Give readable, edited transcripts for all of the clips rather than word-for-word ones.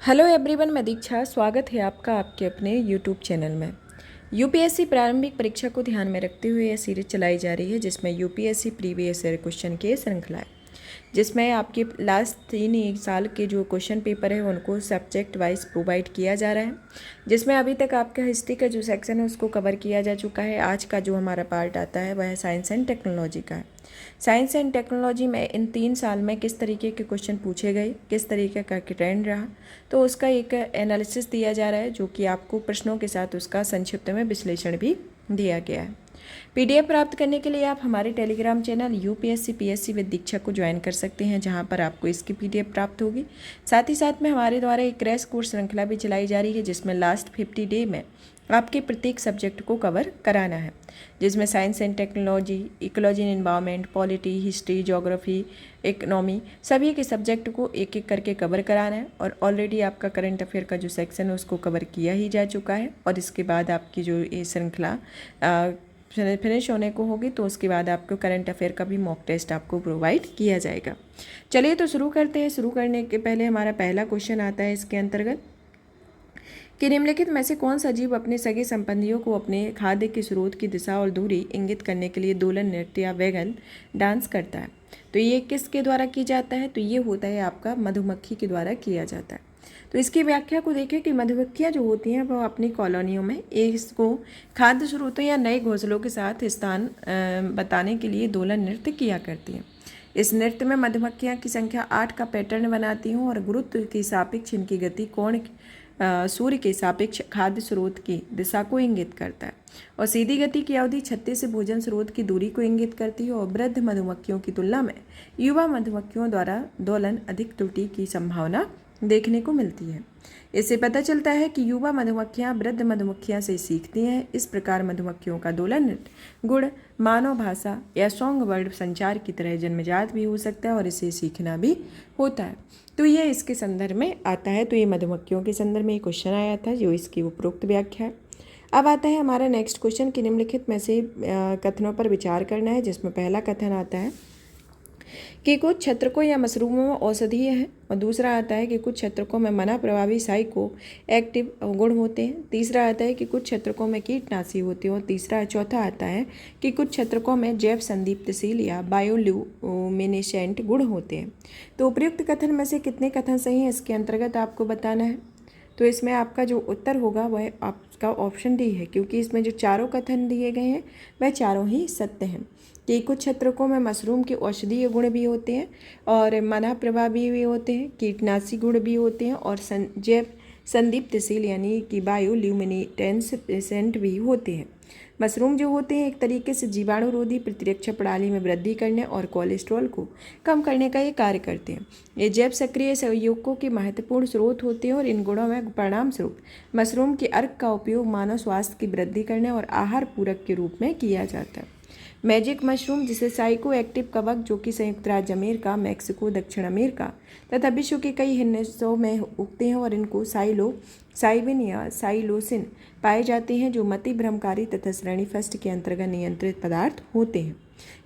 Hello everyone, मैं दीक्षा। स्वागत है आपका आपके अपने यूट्यूब चैनल में। यूपीएससी प्रारंभिक परीक्षा को ध्यान में रखते हुए यह सीरीज चलाई जा रही है जिसमें यूपीएससी प्रीवियस ईयर क्वेश्चन की श्रृंखला है, जिसमें आपके लास्ट 3 साल के जो क्वेश्चन पेपर है उनको सब्जेक्ट वाइज प्रोवाइड किया जा रहा है, जिसमें अभी तक आपका हिस्ट्री का जो सेक्शन है उसको कवर किया जा चुका है। आज का जो हमारा पार्ट आता है वह साइंस एंड टेक्नोलॉजी का है। साइंस एंड टेक्नोलॉजी में इन 3 साल में किस तरीके के क्वेश्चन पूछे गए, किस तरीके का ट्रेंड रहा, तो उसका एक एनालिसिस दिया जा रहा है, जो कि आपको प्रश्नों के साथ उसका संक्षिप्त में विश्लेषण भी दिया गया है। पीडीएफ प्राप्त करने के लिए आप हमारे Telegram channel UPSC PSC with Diksha को ज्वाइन कर सकते हैं, जहां पर आपको इसकी पीडीएफ प्राप्त होगी। साथ ही साथ में हमारे द्वारा एक क्रैश कोर्स श्रृंखला भी चलाई जा रही है, जिसमें लास्ट 50 डे में आपके प्रत्येक सब्जेक्ट को कवर कराना है, जिसमें science and technology, ecology and environment, polity, history, geography, economy, सभी के सब्जेक्ट को एक एक करके कवर कराना है। और ऑलरेडी आपका करंट अफेयर का जो सेक्शन है उसको कवर किया ही जा चुका है, और इसके बाद आपकी जो ये श्रृंखला फिनिश होने को होगी तो उसके बाद आपको करंट अफेयर का भी मॉक टेस्ट आपको प्रोवाइड किया जाएगा। चलिए तो शुरू करते हैं। शुरू करने के पहले हमारा पहला क्वेश्चन आता है इसके अंतर्गत कि निम्नलिखित में से कौन सा जीव अपने सगे संबंधियों को अपने खाद्य के स्रोत की दिशा और दूरी इंगित करने के लिए दोलन नृत्य या वैगन डांस करता है। तो ये किसके द्वारा की जाता है? तो ये होता है आपका मधुमक्खी के द्वारा किया जाता है। तो इसकी व्याख्या को देखें कि मधुमक्खियाँ जो होती हैं वह अपनी कॉलोनियों में इसको खाद्य स्रोतों या नए घोंसलों के साथ स्थान बताने के लिए दोलन नृत्य किया करती हैं। इस नृत्य में मधुमक्खियाँ की संख्या 8 का पैटर्न बनाती हूँ और गुरुत्व के सापेक्ष इनकी गति कोण सूर्य के सापेक्ष खाद्य स्रोत की दिशा को इंगित करता है, और सीधी गति की अवधि 36 से भोजन स्रोत की दूरी को इंगित करती है। और वृद्ध मधुमक्खियों की तुलना में युवा मधुमक्खियों द्वारा दोलन अधिक त्रुटि की संभावना देखने को मिलती है। इससे पता चलता है कि युवा मधुमक्खियां वृद्ध मधुमक्खियां से सीखती हैं। इस प्रकार मधुमक्खियों का दोलन नृत्य गुण मानव भाषा या सॉन्ग वर्ड संचार की तरह जन्मजात भी हो सकता है और इसे सीखना भी होता है। तो यह इसके संदर्भ में आता है। तो ये मधुमक्खियों के संदर्भ में क्वेश्चन आया था, जो इसकी उपरोक्त व्याख्या है। अब आता है हमारा नेक्स्ट क्वेश्चन कि निम्नलिखित में से कथनों पर विचार करना है, जिसमें पहला कथन आता है कि कुछ छत्रकों या मशरूमों में औषधीय है, और दूसरा आता है कि कुछ छत्रकों में मना प्रभावी साइको एक्टिव गुण होते हैं। तीसरा आता है कि कुछ छत्रकों में कीटनाशी होती है, और चौथा आता है कि कुछ छत्रकों में जैव संदीप्तशील या बायोल्यूमिनेसेंट गुण होते हैं। तो उपयुक्त कथन में से कितने कथन सही हैं इसके अंतर्गत आपको बताना है। तो इसमें आपका जो उत्तर होगा वह आपका ऑप्शन डी है, क्योंकि इसमें जो चारों कथन दिए गए हैं वह चारों ही सत्य हैं। कि कुछ छत्रकों में मशरूम के औषधीय गुण भी होते हैं, और मना प्रभावी भी होते हैं, कीटनाशी गुण भी होते हैं, और जैव संदीप्तशील यानी कि बायोल्यूमिनेसेंट भी होते हैं। मशरूम जो होते हैं एक तरीके से जीवाणुरोधी प्रतिरक्षा प्रणाली में वृद्धि करने और कोलेस्ट्रॉल को कम करने का ये कार्य करते हैं। ये जैव सक्रिय संयोजकों के महत्वपूर्ण स्रोत होते हैं, और इन गुणों में परिणाम स्वरूप मशरूम के अर्क का उपयोग मानव स्वास्थ्य की वृद्धि करने और आहार पूरक के रूप में किया जाता है। मैजिक मशरूम, जिसे साइको एक्टिव कवक, जो कि संयुक्त राज्य अमेरिका, मैक्सिको, दक्षिण अमेरिका तथा विश्व के कई हिस्सों में उगते हैं, और इनको साइविन या साइलोसिन पाए जाते हैं, जो मति भ्रमकारी तथा श्रेणीफस्ट के अंतर्गत नियंत्रित पदार्थ होते हैं।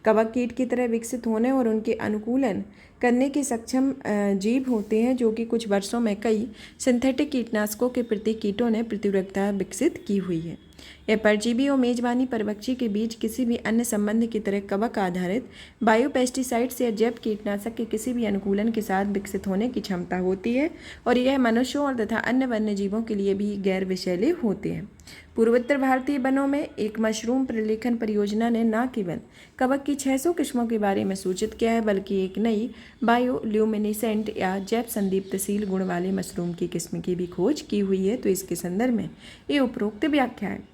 कवक कीट की तरह विकसित होने और उनके अनुकूलन करने के सक्षम जीव होते हैं, जो कि कुछ वर्षों में कई सिंथेटिक कीटनाशकों के प्रति कीटों ने प्रतिरोधकता विकसित की हुई है। यह परजीवी और मेजबानी परभक्षी के बीच किसी भी अन्य संबंध की तरह कवक आधारित बायोपेस्टिसाइड्स या जैव कीटनाशक के किसी भी अनुकूलन के साथ विकसित होने की क्षमता होती है, और यह मनुष्यों और तथा अन्य वन्य जीवों के लिए भी गैर विषैले होते हैं। पूर्वोत्तर भारतीय वनों में एक मशरूम प्रलेखन परियोजना ने न केवल कवक की 600 किस्मों के बारे में सूचित किया है, बल्कि एक नई बायोल्यूमिनेसेंट या जैव संदीप्तशील गुण वाले मशरूम की किस्म की भी खोज की हुई है। तो इसके संदर्भ में ये उपरोक्त व्याख्या है।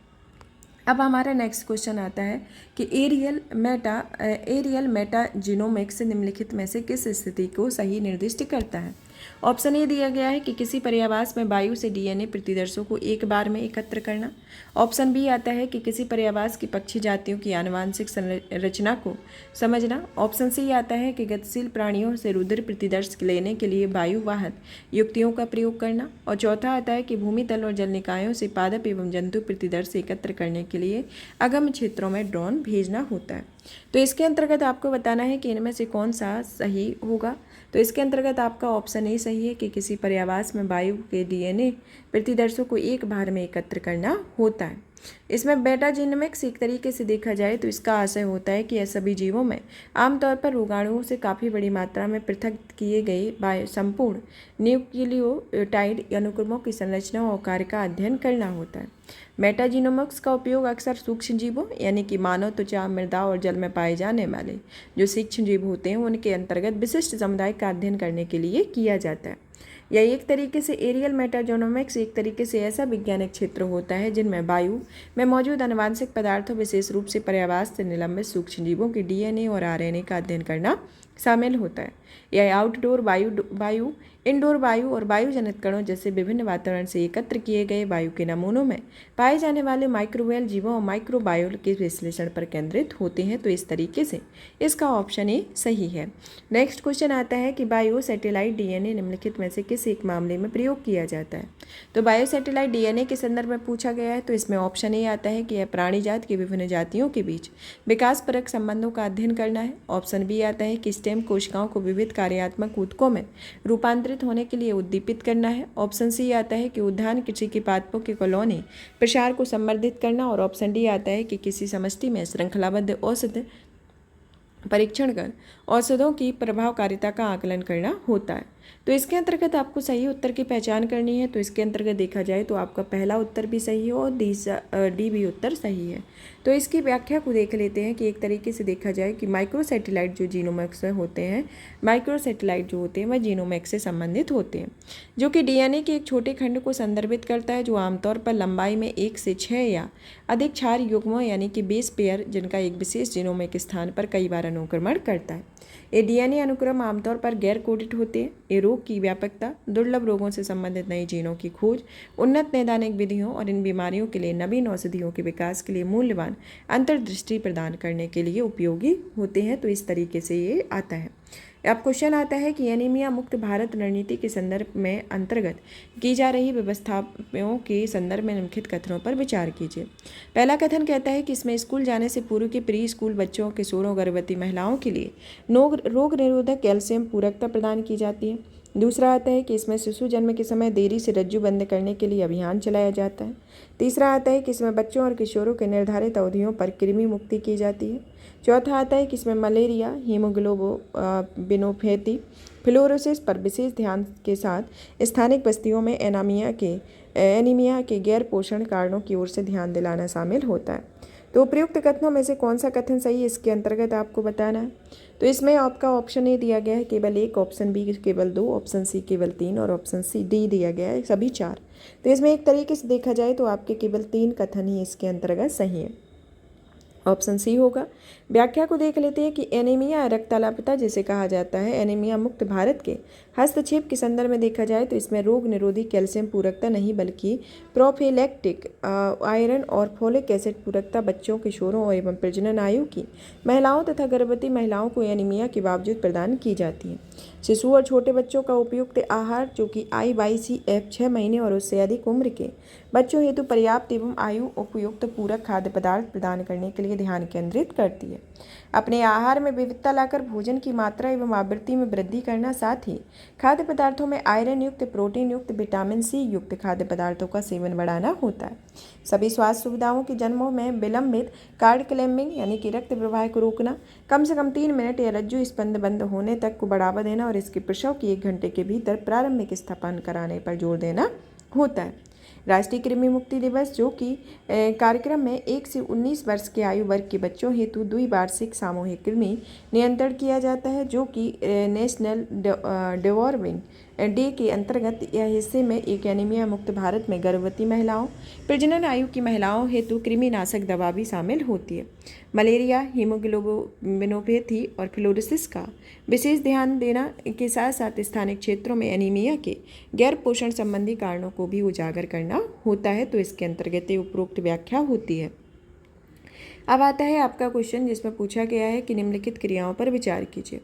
अब हमारा नेक्स्ट क्वेश्चन आता है कि एरियल मेटा जीनोमिक्स निम्नलिखित में से किस स्थिति को सही निर्दिष्ट करता है। ऑप्शन ए दिया गया है कि किसी पर्यावास में वायु से डीएनए प्रतिदर्शों को एक बार में एकत्र करना। ऑप्शन बी आता है कि किसी पर्यावास की पक्षी जातियों की आनुवांशिक संरचना को समझना। ऑप्शन सी आता है कि गतिशील प्राणियों से रुधिर प्रतिदर्श लेने के लिए वायुवाहक युक्तियों का प्रयोग करना। और चौथा आता है कि भूमि तल और जल निकायों से पादप एवं जंतु प्रतिदर्श एकत्र करने के लिए अगम क्षेत्रों में ड्रोन भेजना होता है। तो इसके अंतर्गत आपको बताना है कि इनमें से कौन सा सही होगा। तो इसके अंतर्गत आपका ऑप्शन ए सही है कि किसी पर्यावास में वायु के डीएनए प्रतिदर्शों को एक बार में एकत्र करना होता है। इसमें बेटा जीनोमिक्स एक तरीके से देखा जाए तो इसका आशय होता है कि यह सभी जीवों में आमतौर पर रोगाणुओं से काफ़ी बड़ी मात्रा में पृथक किए गए संपूर्ण न्यूक्लियोटाइड अनुक्रमों की संरचना और कार्य का अध्ययन करना होता है। मेटाजीनोमिक्स का उपयोग अक्सर सूक्ष्म जीवों यानी कि मानव त्वचा, मृदा और जल में पाए जाने वाले जो सूक्ष्म जीव होते हैं उनके अंतर्गत विशिष्ट समुदाय का अध्ययन करने के लिए किया जाता है। यह एक तरीके से एरियल मेटाजोनोमिक्स एक तरीके से ऐसा वैज्ञानिक क्षेत्र होता है जिनमें वायु में मौजूद आनुवांशिक पदार्थों, विशेष रूप से पर्यावास से निलंबित सूक्ष्म जीवों के डीएनए और आरएनए का अध्ययन करना शामिल होता है। यह आउटडोर वायु, इंडोर वायु और वायु जनित कणों जैसे विभिन्न वातावरण से एकत्र किए गए वायु के नमूनों में पाए जाने वाले माइक्रोवेल जीवों और माइक्रोबायोल के विश्लेषण पर केंद्रित होते हैं। तो इस तरीके से इसका ऑप्शन ए सही है। नेक्स्ट क्वेश्चन आता है कि बायो सैटेलाइट डीएनए निम्नलिखित में से किस एक मामले में प्रयोग किया जाता है। तो बायो सैटेलाइट डीएनए के संदर्भ में पूछा गया है। तो इसमें ऑप्शन ए आता है कि यह प्राणी जात की विभिन्न जातियों के बीच विकासपरक संबंधों का अध्ययन करना है। ऑप्शन बी आता है कि स्टेम कोशिकाओं को विविध कार्यात्मक ऊतकों में रूपांतरित होने के लिए उद्दीपित करना है। ऑप्शन सी आता है कि उद्यान कृषि के पादपों के कॉलोनी प्रसार को संवर्धित करना। और ऑप्शन डी आता है कि किसी समष्टि में श्रृंखलाबद्ध औषध परीक्षण कर औषधों की प्रभावकारिता का आकलन करना होता है। तो इसके अंतर्गत आपको सही उत्तर की पहचान करनी है। तो इसके अंतर्गत देखा जाए तो आपका पहला उत्तर भी सही है और डी भी उत्तर सही है। तो इसकी व्याख्या को देख लेते हैं कि एक तरीके से देखा जाए कि माइक्रोसैटेलाइट जो जीनोमिक्स होते हैं, माइक्रोसैटेलाइट जो होते हैं वह जीनोमिक्स से संबंधित होते हैं, जो कि डीएनए के एक छोटे खंड को संदर्भित करता है जो आमतौर पर लंबाई में 1 से 6 या अधिक क्षार युग्मों यानी कि बेस पेयर जिनका एक विशेष जीनोमिक स्थान पर कई बार अनुक्रमण करता है। ये डीएनए अनुक्रम आमतौर पर गैर कोडित होते हैं। ये रोग की व्यापकता, दुर्लभ रोगों से संबंधित नई जीनों की खोज, उन्नत नैदानिक विधियों और इन बीमारियों के लिए नवीन औषधियों के विकास के लिए मूल्यवान अंतर्दृष्टि प्रदान करने के लिए उपयोगी होते हैं। तो इस तरीके से ये आता है। अब क्वेश्चन आता है कि एनीमिया मुक्त भारत रणनीति के संदर्भ में अंतर्गत की जा रही व्यवस्थाओं के संदर्भ में निम्नलिखित कथनों पर विचार कीजिए। पहला कथन कहता है कि इसमें स्कूल जाने से पूर्व के प्री स्कूल बच्चों, किशोरों, गर्भवती महिलाओं के लिए रोग निरोधक कैल्शियम पूरकता प्रदान की जाती है। दूसरा आता है कि इसमें शिशु जन्म के समय देरी से रज्जु बंद करने के लिए अभियान चलाया जाता है। तीसरा आता है कि इसमें बच्चों और किशोरों के निर्धारित अवधियों पर कृमि मुक्ति की जाती है। चौथा आता है कि इसमें मलेरिया, हीमोग्लोबिनोपैथी, फ्लोरोसिस पर विशेष ध्यान के साथ स्थानिक बस्तियों में एनीमिया के गैर पोषण कारणों की ओर से ध्यान दिलाना शामिल होता है। तो उपयुक्त कथनों में से कौन सा कथन सही है इसके अंतर्गत आपको बताना है। तो इसमें आपका ऑप्शन ए दिया गया है केवल 1, ऑप्शन बी केवल 2, ऑप्शन सी केवल 3 और ऑप्शन सी डी दिया गया है सभी 4। तो इसमें एक तरीके से देखा जाए तो आपके केवल 3 कथन ही इसके अंतर्गत सही है। ऑप्शन सी होगा। व्याख्या को देख लेते हैं कि एनीमिया रक्ताल्पता जिसे कहा जाता है, एनीमिया मुक्त भारत के हस्तक्षेप के संदर्भ में देखा जाए तो इसमें रोग निरोधी कैल्शियम पूरकता नहीं बल्कि प्रोफिलैक्टिक आयरन और फोलिक एसिड पूरकता बच्चों, किशोरों एवं प्रजनन आयु की महिलाओं तथा गर्भवती महिलाओं को एनीमिया के बावजूद प्रदान की जाती है। शिशु और छोटे बच्चों का उपयुक्त आहार जो कि IYCF 6 महीने और उससे अधिक उम्र के बच्चों हेतु पर्याप्त एवं आयु उपयुक्त पूरक खाद्य पदार्थ प्रदान करने के लिए ध्यान केंद्रित करती है। अपने आहार में विविधता लाकर भोजन की मात्रा एवं आवृत्ति में वृद्धि करना, साथ ही खाद्य पदार्थों में आयरन युक्त, प्रोटीन युक्त, विटामिन सी युक्त खाद्य पदार्थों का सेवन बढ़ाना होता है। सभी स्वास्थ्य सुविधाओं के जन्मों में विलंबित कार्ड क्लैम्बिंग यानी कि रक्त प्रवाह को रोकना, कम से कम 3 मिनट या रज्जु स्पंद बंद होने तक को बढ़ावा देना और इसके प्रसव की 1 घंटे के भीतर प्रारंभिक स्थापन कराने पर जोर देना होता है। राष्ट्रीय कृमि मुक्ति दिवस जो कि कार्यक्रम में 1 से 19 वर्ष के आयु वर्ग के बच्चों हेतु द्विवार्षिक सामूहिक कृमि नियंत्रण किया जाता है, जो कि नेशनल डेवॉर्मिंग डे के अंतर्गत यह हिस्से में एक एनीमिया मुक्त भारत में गर्भवती महिलाओं, प्रजनन आयु की महिलाओं हेतु कृमिनाशक दवा भी शामिल होती है। मलेरिया, हीमोग्लोबिनोपैथी और फ्लोरोसिस का विशेष ध्यान देना के साथ साथ स्थानिक क्षेत्रों में एनीमिया के गैर पोषण संबंधी कारणों को भी उजागर करना होता है। तो इसके अंतर्गत उपरोक्त व्याख्या होती है। अब आता है आपका क्वेश्चन जिसमें पूछा गया है कि निम्नलिखित क्रियाओं पर विचार कीजिए।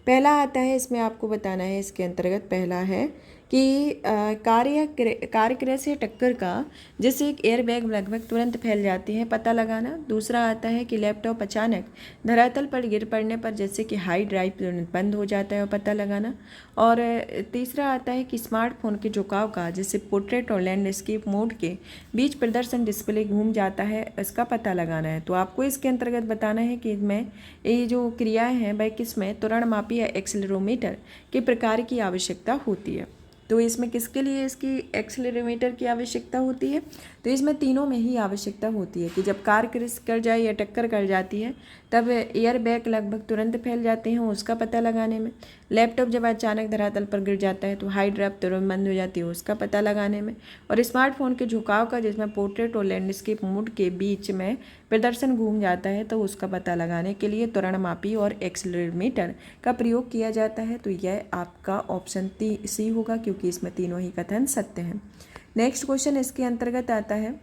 पहला आता है, इसमें आपको बताना है इसके अंतर्गत पहला है कि कार्यक्रय से टक्कर का, जिससे एक एयरबैग लगभग तुरंत फैल जाती है, पता लगाना। दूसरा आता है कि लैपटॉप अचानक धरातल पर गिर पड़ने पर जैसे कि हाई ड्राइव तुरंत बंद हो जाता है, और पता लगाना। और तीसरा आता है कि स्मार्टफोन के झुकाव का, जिससे पोर्ट्रेट और लैंडस्केप मोड के बीच प्रदर्शन डिस्प्ले घूम जाता है, इसका पता लगाना है। तो आपको इसके अंतर्गत बताना है कि इसमें ये जो क्रियाएं हैं वह किसमें त्वरणमापी या एक्सेलेरोमीटर के प्रकार की आवश्यकता होती है। तो इसमें किसके लिए इसकी एक्सेलेरोमीटर की आवश्यकता होती है? तो इसमें तीनों में ही आवश्यकता होती है कि जब कार क्रैश कर जाए या टक्कर कर जाती है तब एयर बैग लगभग तुरंत फैल जाते हैं, उसका पता लगाने में। लैपटॉप जब अचानक धरातल पर गिर जाता है तो हाई ड्राइव तुरंत बंद हो जाती है, उसका पता लगाने में। और स्मार्टफोन के झुकाव का, जिसमें पोर्ट्रेट और लैंडस्केप मोड के बीच में प्रदर्शन घूम जाता है, तो उसका पता लगाने के लिए त्वरणमापी और एक्सेलेरोमीटर का प्रयोग किया जाता है। तो यह आपका ऑप्शन सी होगा, क्योंकि इसमें तीनों ही कथन सत्य हैं। नेक्स्ट क्वेश्चन इसके अंतर्गत आता है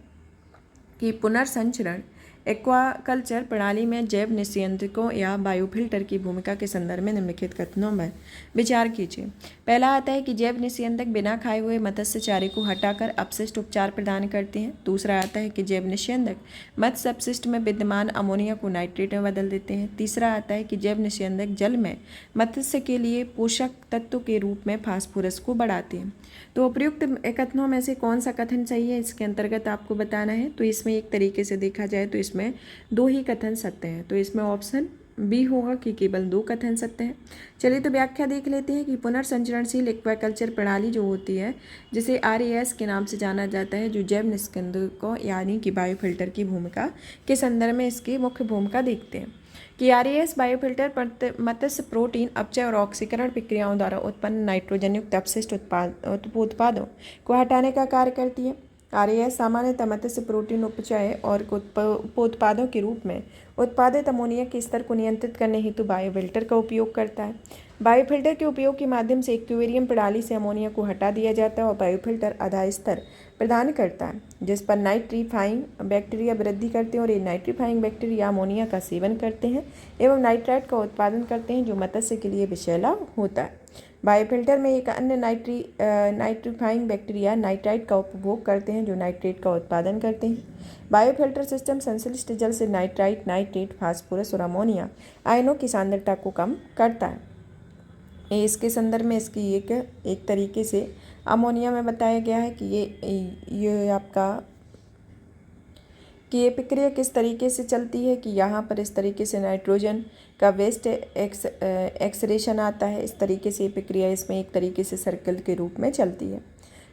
कि पुनर्संचरण एक्वाकल्चर प्रणाली में जैव निस्यंदकों या बायोफिल्टर की भूमिका के संदर्भ में निम्नलिखित कथनों में विचार कीजिए। पहला आता है कि जैव निस्यंदक बिना खाए हुए मत्स्य को हटाकर अपशिष्ट उपचार प्रदान करते हैं। दूसरा आता है कि जैव निस्यंदक मत्स्य अपशिष्ट में विद्यमान अमोनिया को नाइट्रेट में बदल देते हैं। तीसरा आता है कि जैव निस्यंदक जल में मत्स्य के लिए पोषक तत्व के रूप में फास्फोरस को बढ़ाते हैं। तो उपयुक्त कथनों में से कौन सा कथन सही है, इसके अंतर्गत आपको बताना है। तो इसमें एक तरीके से देखा जाए तो इसमें दो ही कथन सत्य हैं, तो इसमें ऑप्शन बी होगा कि केवल दो कथन सत्य हैं। चलिए तो व्याख्या देख लेते हैं कि पुनर्संचरणशील एक्वाकल्चर प्रणाली जो होती है, जिसे RAS के नाम से जाना जाता है, जो जैव निस्यंदकों यानी कि बायोफिल्टर की भूमिका के संदर्भ में इसकी मुख्य भूमिका देखते हैं कि RAS बायोफिल्टर मत्स्य प्रोटीन अपचय और ऑक्सीकरण प्रक्रियाओं द्वारा उत्पन्न नाइट्रोजन युक्त अपशिष्ट उत्पादों को हटाने का कार्य करती है। RAS सामान्यतः मत्स्य प्रोटीन उपचय और उत्पादों के रूप में उत्पादित अमोनिया के स्तर को नियंत्रित करने हेतु बायोफिल्टर का उपयोग करता है। बायोफिल्टर के उपयोग के माध्यम से एक्वेरियम प्रणाली से अमोनिया को हटा दिया जाता है और बायोफिल्टर आधा स्तर प्रदान करता है, जिस पर नाइट्रीफाइंग बैक्टीरिया वृद्धि करते हैं, और ये नाइट्रीफाइंग बैक्टीरिया अमोनिया का सेवन करते हैं एवं नाइट्राइट का उत्पादन करते हैं, जो मत्स्य के लिए विषैला होता है। बायोफिल्टर में एक अन्य नाइट्रीफाइंग बैक्टीरिया नाइट्राइट का उपभोग करते हैं, जो नाइट्रेट का उत्पादन करते हैं। बायोफिल्टर सिस्टम संश्लिष्ट जल से नाइट्राइट, नाइट्रेट, फास्फोरस और अमोनिया आयनों की सांद्रता को कम करता है। इसके संदर्भ में इसकी एक तरीके से अमोनिया में बताया गया है कि ये प्रक्रिया किस तरीके से चलती है कि यहाँ पर इस तरीके से नाइट्रोजन का वेस्ट एक्सरेशन आता है। इस तरीके से ये प्रक्रिया इसमें एक तरीके से सर्कल के रूप में चलती है।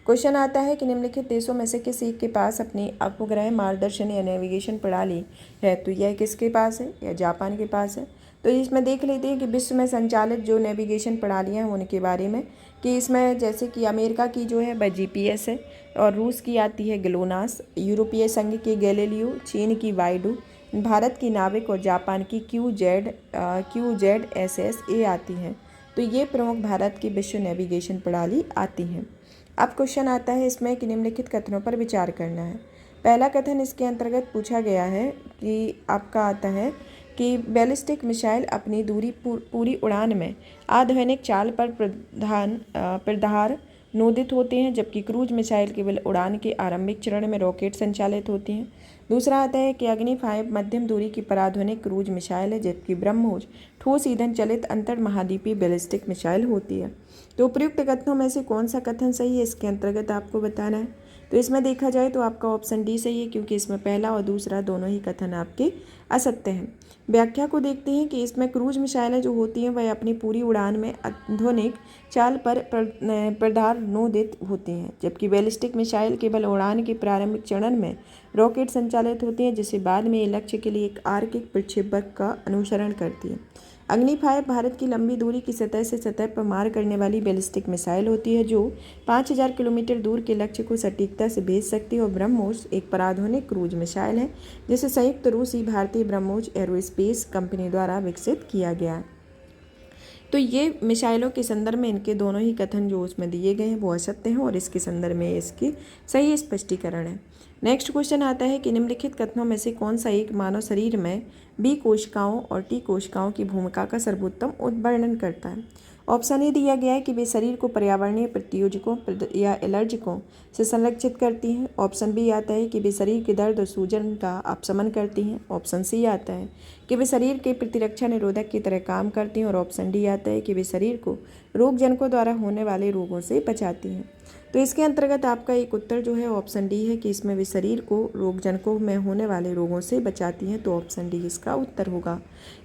क्वेश्चन आता है कि निम्नलिखित देशों में से किसी के पास अपनी उपग्रह मार्गदर्शन या नेविगेशन प्रणाली है, तो यह किसके पास है? या जापान के पास है। तो इसमें देख लेते हैं कि विश्व में संचालित जो नेविगेशन प्रणालियाँ हैं उनके बारे में, कि इसमें जैसे कि अमेरिका की जो है वह GPS है, और रूस की आती है ग्लोनास, यूरोपीय संघ की गैलीलियो, चीन की वाइडू, भारत की नाविक और जापान की QZSS आती हैं। तो ये प्रमुख भारत की विश्व नेविगेशन प्रणाली आती हैं। अब क्वेश्चन आता है इसमें कि निम्नलिखित कथनों पर विचार करना है। पहला कथन इसके अंतर्गत पूछा गया है कि आपका आता है कि बैलिस्टिक मिसाइल अपनी दूरी पूरी उड़ान में आध्वनिक चाल पर प्रधार नोदित होते हैं, जबकि क्रूज मिसाइल केवल उड़ान के आरंभिक चरण में रॉकेट संचालित होती हैं। दूसरा आता है कि अग्नि 5 मध्यम दूरी की पराध्वनिक क्रूज मिसाइल है, जबकि ब्रह्मोस ठोस ईंधन चलित अंतर महाद्वीपीय बैलिस्टिक मिसाइल होती है। तो उपयुक्त कथनों में से कौन सा कथन सही है, इसके अंतर्गत आपको बताना है। तो इसमें देखा जाए तो आपका ऑप्शन डी सही है, क्योंकि इसमें पहला और दूसरा दोनों ही कथन आपके असत्य हैं। व्याख्या को देखते हैं कि इसमें क्रूज मिसाइलें जो होती हैं वह अपनी पूरी उड़ान में आधुनिक चाल पर प्रधानोदित होती हैं, जबकि बैलिस्टिक मिसाइल केवल उड़ान के प्रारंभिक चरण में रॉकेट संचालित होती हैं, जिससे बाद में ये लक्ष्य के लिए एक आर्किक प्रक्षेपक का अनुसरण करती है। अग्नि 5 भारत की लंबी दूरी की सतह से सतह पर मार करने वाली बैलिस्टिक मिसाइल होती है, जो 5000 किलोमीटर दूर के लक्ष्य को सटीकता से भेज सकती है। और ब्रह्मोस एक पराध्वनिक क्रूज मिसाइल है, जिसे संयुक्त रूसी भारतीय ब्रह्मोस एरोस्पेस कंपनी द्वारा विकसित किया गया है। तो ये मिसाइलों के संदर्भ में इनके दोनों ही कथन जो उसमें दिए गए हैं वो असत्य हैं, और इसके संदर्भ में इसकी सही स्पष्टीकरण है। नेक्स्ट क्वेश्चन आता है कि निम्नलिखित कथनों में से कौन सा एक मानव शरीर में B कोशिकाओं और T कोशिकाओं की भूमिका का सर्वोत्तम वर्णन करता है। ऑप्शन ए दिया गया है कि वे शरीर को पर्यावरणीय प्रतियोजकों या एलर्जिकों से संरक्षित करती हैं। ऑप्शन बी आता है कि वे शरीर के दर्द और सूजन का अपशमन करती हैं। ऑप्शन सी आता है कि वे शरीर के प्रतिरक्षा निरोधक की तरह काम करती हैं और ऑप्शन डी आता है कि वे शरीर को रोगजनकों द्वारा होने वाले रोगों से बचाती हैं। तो इसके अंतर्गत आपका एक उत्तर जो है ऑप्शन डी है कि इसमें वे शरीर को रोगजनकों में होने वाले रोगों से बचाती हैं। तो ऑप्शन डी इसका उत्तर होगा।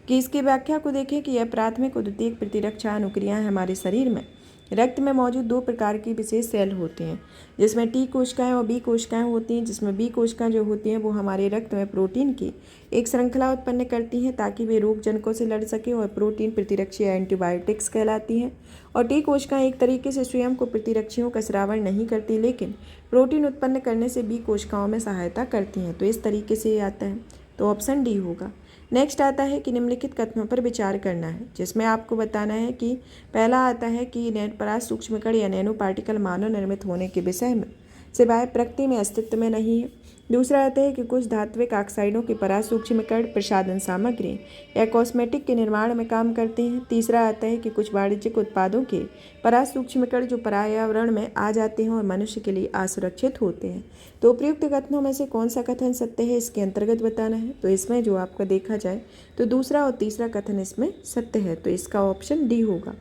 कि इसकी व्याख्या को देखें कि यह प्राथमिक और द्वितीयक प्रतिरक्षा अनुक्रियाएं हमारे शरीर में रक्त में मौजूद दो प्रकार की विशेष सेल होती हैं, जिसमें टी कोशिकाएं और बी कोशिकाएं होती हैं। जिसमें बी कोशिकाएं जो होती हैं वो हमारे रक्त में प्रोटीन की एक श्रृंखला उत्पन्न करती हैं ताकि वे रोगजनकों से लड़ सकें और प्रोटीन प्रतिरक्षी एंटीबायोटिक्स कहलाती हैं। और टी कोशिकाएं एक तरीके से स्वयं को प्रतिरक्षियों का श्रावण नहीं करती, लेकिन प्रोटीन उत्पन्न करने से बी कोशिकाओं में सहायता करती हैं। तो इस तरीके से ये आता है। तो ऑप्शन डी होगा। नेक्स्ट आता है कि निम्नलिखित कथनों पर विचार करना है, जिसमें आपको बताना है कि पहला आता है कि परास्त सूक्ष्मकण या नैनो पार्टिकल मानव निर्मित होने के विषय में सिवाय प्रकृति में अस्तित्व में नहीं है। दूसरा आता है कि कुछ धात्विक ऑक्साइडों की परास्त सूक्ष्मकण प्रसाधन सामग्री या कॉस्मेटिक के निर्माण में काम करते हैं। तीसरा आता है कि कुछ वाणिज्यिक उत्पादों के परास्त सूक्ष्मकण जो पर्यावरण में आ जाते हैं और मनुष्य के लिए असुरक्षित होते हैं। तो उपयुक्त कथनों में से कौन सा कथन सत्य है इसके अंतर्गत बताना है। तो इसमें जो आपका देखा जाए तो दूसरा और तीसरा कथन इसमें सत्य है। तो इसका ऑप्शन डी होगा।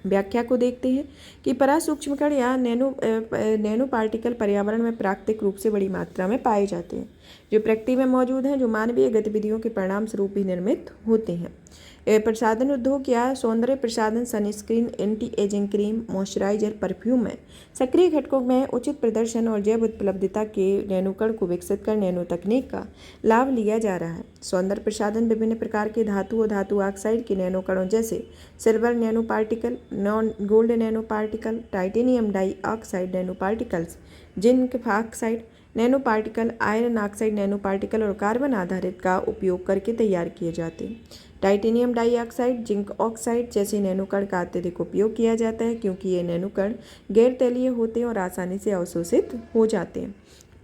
व्याख्या को देखते हैं कि परास्त सूक्ष्मकण या नैनो पार्टिकल पर्यावरण में प्राकृतिक रूप से बड़ी मात्रा में पाए जाते हैं, जो प्रकृति में मौजूद हैं, जो मानवीय गतिविधियों के परिणाम स्वरूप भी निर्मित होते हैं। प्रसाधन उद्योग या सौंदर्य प्रसाधन sunscreen, anti ageing cream, moisturiser, perfume में सक्रिय घटकों में उचित प्रदर्शन और जैव उपलब्धता के नैनोकण को विकसित कर नैनो तकनीक का लाभ लिया जा रहा है। सौंदर्य प्रसाधन विभिन्न प्रकार के धातु और धातु ऑक्साइड के नैनोकणों जैसे silver nanoparticle, non gold nanoparticle, titanium dioxide nanoparticles, zinc oxide nanoparticle, iron oxide nanoparticle और कार्बन आधारित का उपयोग करके तैयार किए जाते हैं। टाइटेनियम डाइऑक्साइड, जिंक ऑक्साइड जैसे नैनोकण का अत्यधिक उपयोग किया जाता है क्योंकि ये नैनोकण गैर तैलीय होते हैं और आसानी से अवशोषित हो जाते हैं।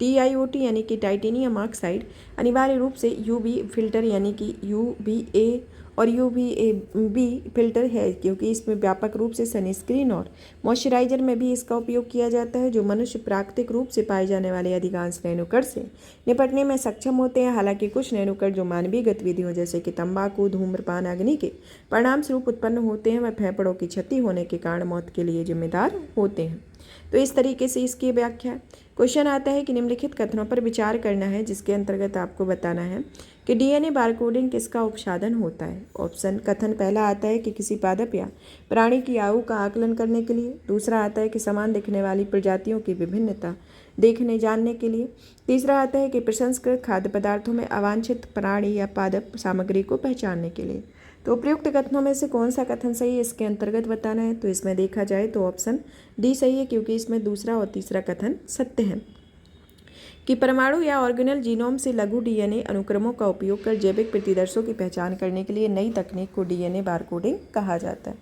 TiOT यानी कि टाइटेनियम ऑक्साइड अनिवार्य रूप से UV फिल्टर यानी कि UVA और UVB फिल्टर है, क्योंकि इसमें व्यापक रूप से सनस्क्रीन और मॉइस्चराइजर में भी इसका उपयोग किया जाता है, जो मनुष्य प्राकृतिक रूप से पाए जाने वाले अधिकांश नैनोकण से निपटने में सक्षम होते हैं। हालांकि कुछ नैनोकण जो मानवीय गतिविधियों जैसे कि तंबाकू, धूम्रपान, अग्नि के परिणाम स्वरूप उत्पन्न होते हैं, वह फेफड़ों की क्षति होने के कारण मौत के लिए जिम्मेदार होते हैं। तो इस तरीके से इसकी व्याख्या। क्वेश्चन आता है कि निम्नलिखित कथनों पर विचार करना है, जिसके अंतर्गत आपको बताना है कि DNA बारकोडिंग किसका उपसाधन होता है। ऑप्शन कथन पहला आता है कि किसी पादप या प्राणी की आयु का आकलन करने के लिए। दूसरा आता है कि समान दिखने वाली प्रजातियों की विभिन्नता देखने जानने के लिए। तीसरा आता है कि प्रसंस्कृत खाद्य पदार्थों में अवांछित प्राणी या पादप सामग्री को पहचानने के लिए। तो उपयुक्त कथनों में से कौन सा कथन सही है इसके अंतर्गत बताना है। तो इसमें देखा जाए तो ऑप्शन डी सही है, क्योंकि इसमें दूसरा और तीसरा कथन सत्य है कि परमाणु या ऑर्गेनल जीनोम से लघु DNA अनुक्रमों का उपयोग कर जैविक प्रतिदर्शों की पहचान करने के लिए नई तकनीक को DNA बारकोडिंग कहा जाता है।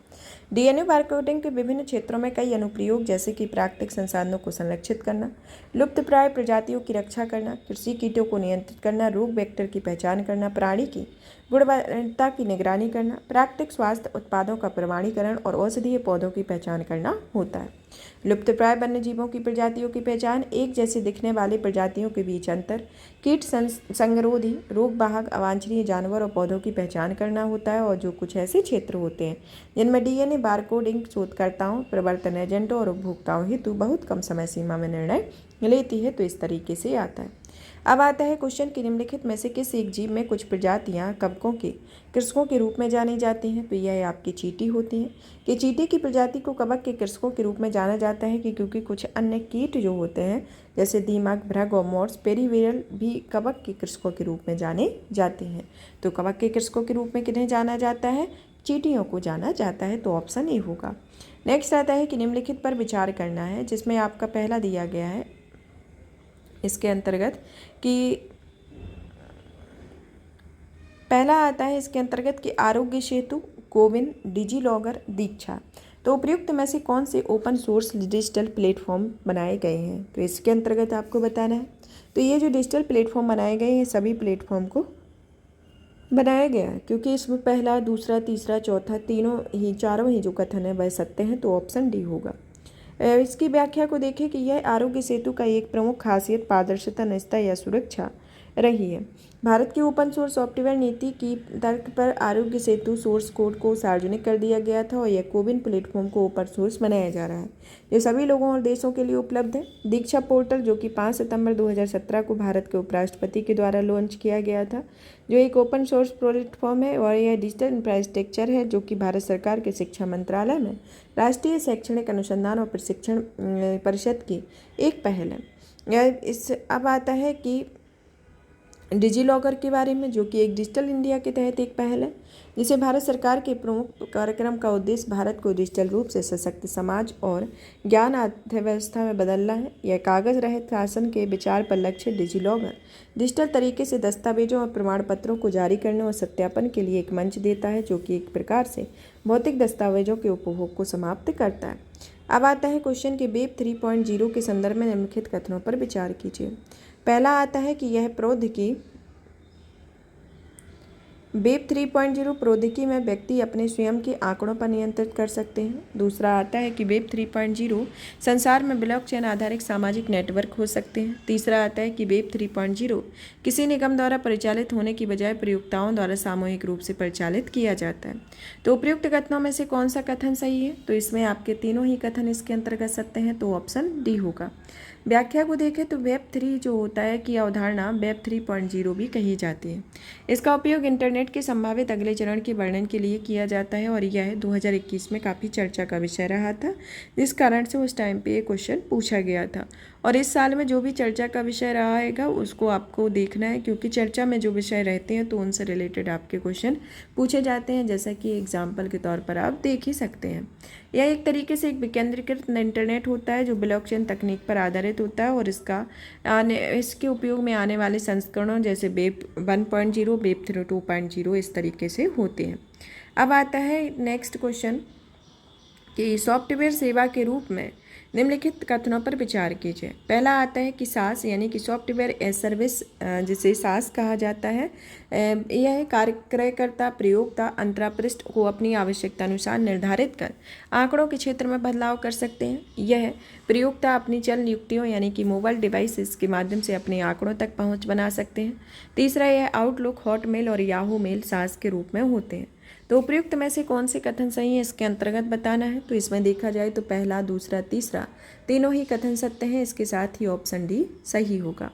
DNA बारकोडिंग के विभिन्न क्षेत्रों में कई अनुप्रयोग जैसे कि प्राकृतिक संसाधनों को संरक्षित करना, लुप्तप्राय प्रजातियों की रक्षा करना, कृषि कीटों को नियंत्रित करना, रोग वेक्टर की पहचान करना, प्राणी की गुणवत्ता की निगरानी करना, प्राकृतिक स्वास्थ्य उत्पादों का प्रमाणीकरण और औषधीय पौधों की पहचान करना होता है। लुप्तप्राय वन्यजीवों की प्रजातियों की पहचान, एक जैसे दिखने वाले प्रजातियों के बीच अंतर, कीट संगरोधी, रोगवाहक, अवांछनीय जानवर और पौधों की पहचान करना होता है। और जो कुछ ऐसे क्षेत्र होते हैं जिनमें DNA बारकोडिंग शोधकर्ताओं, प्रवर्तन एजेंटों और उपभोक्ताओं हेतु बहुत कम समय सीमा में निर्णय लेती है। तो इस तरीके से आता है। अब आता है क्वेश्चन कि निम्नलिखित में से किस एक जीव में कुछ प्रजातियां कवकों के कृषकों के रूप में जानी जाती हैं। तो यह आपकी चींटी होती है कि चींटी की प्रजाति को कवक के कृषकों के रूप में जाना जाता है कि क्योंकि कुछ अन्य कीट जो होते हैं जैसे दीमक, भृंग और मॉर्स पेरीविरल भी कवक के कृषकों के रूप में जाने जाते हैं। तो कवक के कृषकों के रूप में किन्हें जाना जाता है? चींटियों को जाना जाता है। तो ऑप्शन ए होगा। नेक्स्ट आता है कि निम्नलिखित पर विचार करना है, जिसमें आपका पहला दिया गया है इसके अंतर्गत कि पहला आता है इसके अंतर्गत कि आरोग्य सेतु, कोविन, डिजिलॉकर, दीक्षा। तो उपयुक्त में से कौन से ओपन सोर्स डिजिटल प्लेटफॉर्म बनाए गए हैं। तो इसके अंतर्गत आपको बताना है। तो ये जो डिजिटल प्लेटफॉर्म बनाए गए हैं सभी प्लेटफॉर्म को बनाया गया है, क्योंकि इसमें पहला, दूसरा, तीसरा, चौथा, चारों ही जो कथन है वह सत्य हैं, तो ऑप्शन डी होगा। इसकी व्याख्या को देखें कि यह आरोग्य सेतु का एक प्रमुख खासियत पारदर्शिता, निष्ठा या सुरक्षा रही है। भारत की ओपन सोर्स सॉफ्टवेयर नीति की तर्क पर आरोग्य सेतु सोर्स कोड को सार्वजनिक कर दिया गया था और यह कोविन प्लेटफॉर्म को ओपन सोर्स बनाया जा रहा है, जो सभी लोगों और देशों के लिए उपलब्ध है। दीक्षा पोर्टल, जो कि 5 सितंबर 2017 को भारत के उपराष्ट्रपति के द्वारा लॉन्च किया गया था, जो एक ओपन सोर्स प्लेटफॉर्म है और यह डिजिटल इंफ्रास्ट्रक्चर है जो कि भारत सरकार के शिक्षा मंत्रालय में राष्ट्रीय शैक्षणिक अनुसंधान और प्रशिक्षण परिषद की एक पहल है। अब आता है कि डिजी लॉकर के बारे में, जो कि एक डिजिटल इंडिया के तहत एक पहल है, जिसे भारत सरकार के प्रमुख कार्यक्रम का उद्देश्य भारत को डिजिटल रूप से सशक्त समाज और ज्ञान अर्थव्यवस्था में बदलना है। यह कागज रहित शासन के विचार पर लक्ष्य डिजी लॉकर डिजिटल तरीके से दस्तावेजों और प्रमाण पत्रों को जारी करने और सत्यापन के लिए एक मंच देता है, जो कि एक प्रकार से भौतिक दस्तावेजों के उपभोग को समाप्त करता है। अब आता है क्वेश्चन के वेब 3.0 के संदर्भ में निम्नलिखित कथनों पर विचार कीजिए। पहला आता है कि यह प्रौद्योगिकी वेब 3.0 प्रौद्योगिकी में व्यक्ति अपने स्वयं के आंकड़ों पर नियंत्रित कर सकते हैं। दूसरा आता है कि वेब 3.0 संसार में ब्लॉकचेन आधारित सामाजिक नेटवर्क हो सकते हैं। तीसरा आता है कि वेब 3.0 किसी निगम द्वारा परिचालित होने की बजाय प्रयोक्ताओं द्वारा सामूहिक रूप से परिचालित किया जाता है। तो उपयुक्त कथनों में से कौन सा कथन सही है? तो इसमें आपके तीनों ही कथन इसके अंतर्गत सत्य हैं, तो ऑप्शन डी होगा। व्याख्या को देखें तो वेब 3 जो होता है कि अवधारणा वेब 3.0 भी कही जाती है। इसका उपयोग इंटरनेट के संभावित अगले चरण के वर्णन के लिए किया जाता है और यह 2021 में काफ़ी चर्चा का विषय रहा था, जिस कारण से उस टाइम पे ये क्वेश्चन पूछा गया था। और इस साल में जो भी चर्चा का विषय रहेगा उसको आपको देखना है, क्योंकि चर्चा में जो विषय रहते हैं तो उनसे रिलेटेड आपके क्वेश्चन पूछे जाते हैं, जैसा कि एग्जाम्पल के तौर पर आप देख ही सकते हैं। यह एक तरीके से एक विकेंद्रीकृत इंटरनेट होता है जो ब्लॉकचेन तकनीक पर आधारित होता है और इसके उपयोग में आने वाले संस्करणों जैसे वेब 1.0, वेब 2.0 इस तरीके से होते हैं। अब आता है नेक्स्ट क्वेश्चन कि सॉफ्टवेयर सेवा के रूप में निम्नलिखित कथनों पर विचार कीजिए। पहला आता है कि सास यानी कि सॉफ्टवेयर एज सर्विस, जिसे सास कहा जाता है, यह कार्यकर्ता प्रयोक्ता अंतरापृष्ठ को अपनी आवश्यकता अनुसार निर्धारित कर आंकड़ों के क्षेत्र में बदलाव कर सकते हैं। यह प्रयोक्ता अपनी चल नियुक्तियों यानी कि मोबाइल डिवाइसेस के माध्यम से अपने आंकड़ों तक पहुंच बना सकते हैं। तीसरा, यह आउटलुक, हॉटमेल और याहू मेल सास के रूप में होते हैं। तो उपयुक्त में से कौन से कथन सही है इसके अंतर्गत बताना है। तो इसमें देखा जाए तो पहला, दूसरा, तीसरा तीनों ही कथन सत्य हैं, इसके साथ ही ऑप्शन डी सही होगा।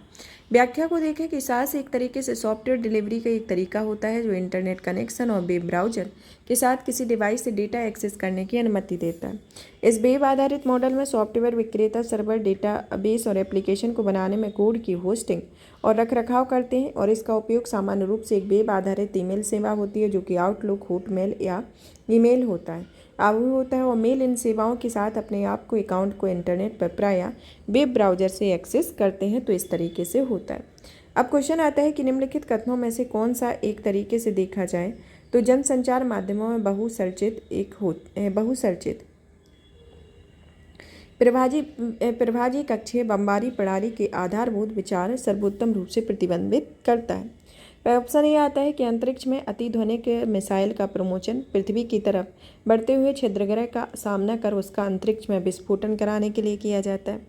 व्याख्या को देखें कि सास एक तरीके से सॉफ्टवेयर डिलीवरी का एक तरीका होता है जो इंटरनेट कनेक्शन और वेब ब्राउजर के साथ किसी डिवाइस से डेटा एक्सेस करने की अनुमति देता है। इस वेब आधारित मॉडल में सॉफ्टवेयर विक्रेता सर्वर, डेटाबेस और एप्लीकेशन को बनाने में कोड की होस्टिंग और रखरखाव करते हैं और इसका उपयोग सामान्य रूप से एक वेब आधारित ईमेल सेवा होती है, जो कि आउटलुक, हॉटमेल या ईमेल होता है और मेल इन सेवाओं के साथ अपने आप को अकाउंट को इंटरनेट पर प्रायः वेब ब्राउज़र से एक्सेस करते हैं। तो इस तरीके से होता है। अब क्वेश्चन आता है कि निम्नलिखित कथनों में से कौन सा एक तरीके से देखा जाए तो जनसंचार माध्यमों में बहुसर्चित प्रभाजी कक्षीय बमबारी प्रणाली के आधारभूत विचार सर्वोत्तम रूप से प्रतिबंधित करता है। ऑप्शन ये आता है कि अंतरिक्ष में अतिध्वनिक मिसाइल का प्रमोशन पृथ्वी की तरफ बढ़ते हुए छिद्रग्रह का सामना कर उसका अंतरिक्ष में विस्फोटन कराने के लिए किया जाता है।